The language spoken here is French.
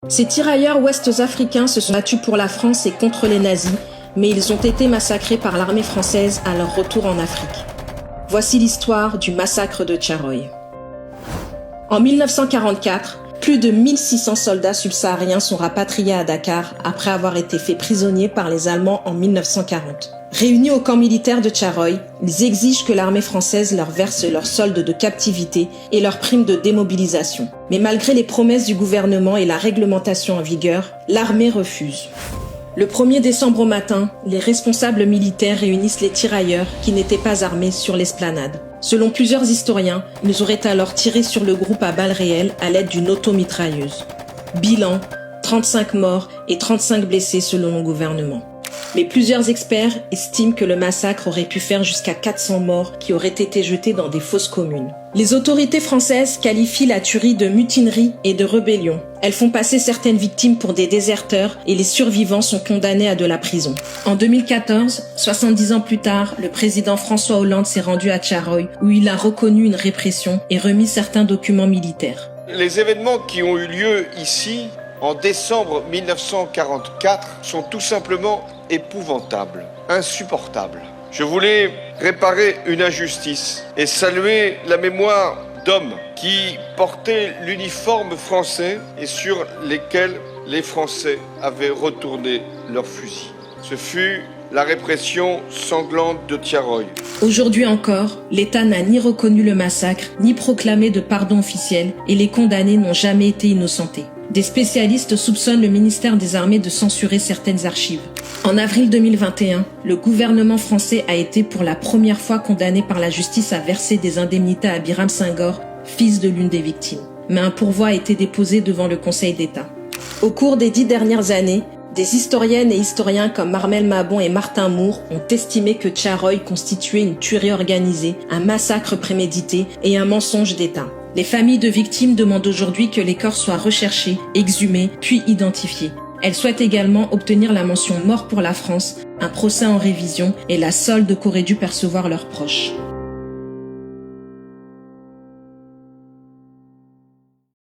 Ces tirailleurs ouest-africains se sont battus pour la France et contre les nazis, mais ils ont été massacrés par l'armée française à leur retour en Afrique. Voici l'histoire du massacre de Tcharoy. En 1944, plus de 1600 soldats subsahariens sont rapatriés à Dakar après avoir été faits prisonniers par les Allemands en 1940. Réunis au camp militaire de Tcharoy, ils exigent que l'armée française leur verse leur solde de captivité et leur prime de démobilisation. Mais malgré les promesses du gouvernement et la réglementation en vigueur, l'armée refuse. Le 1er décembre au matin, les responsables militaires réunissent les tirailleurs qui n'étaient pas armés sur l'esplanade. Selon plusieurs historiens, ils auraient alors tiré sur le groupe à balles réelles à l'aide d'une automitrailleuse. Bilan, 35 morts et 35 blessés selon le gouvernement. Mais plusieurs experts estiment que le massacre aurait pu faire jusqu'à 400 morts qui auraient été jetés dans des fosses communes. Les autorités françaises qualifient la tuerie de mutinerie et de rébellion. Elles font passer certaines victimes pour des déserteurs et les survivants sont condamnés à de la prison. En 2014, 70 ans plus tard, le président François Hollande s'est rendu à Tcharoy où il a reconnu une répression et remis certains documents militaires. Les événements qui ont eu lieu ici en décembre 1944 sont tout simplement épouvantables, insupportables. Je voulais réparer une injustice et saluer la mémoire d'hommes qui portaient l'uniforme français et sur lesquels les Français avaient retourné leurs fusils. Ce fut la répression sanglante de Tcharoy. Aujourd'hui encore, l'État n'a ni reconnu le massacre, ni proclamé de pardon officiel, et les condamnés n'ont jamais été innocentés. Des spécialistes soupçonnent le ministère des Armées de censurer certaines archives. En avril 2021, le gouvernement français a été pour la première fois condamné par la justice à verser des indemnités à Biram Senghor, fils de l'une des victimes. Mais un pourvoi a été déposé devant le Conseil d'État. Au cours des 10 dernières années, des historiennes et historiens comme Armel Mabon et Martin Moore ont estimé que Tcharoy constituait une tuerie organisée, un massacre prémédité et un mensonge d'État. Les familles de victimes demandent aujourd'hui que les corps soient recherchés, exhumés, puis identifiés. Elles souhaitent également obtenir la mention mort pour la France, un procès en révision et la solde qu'auraient dû percevoir leurs proches.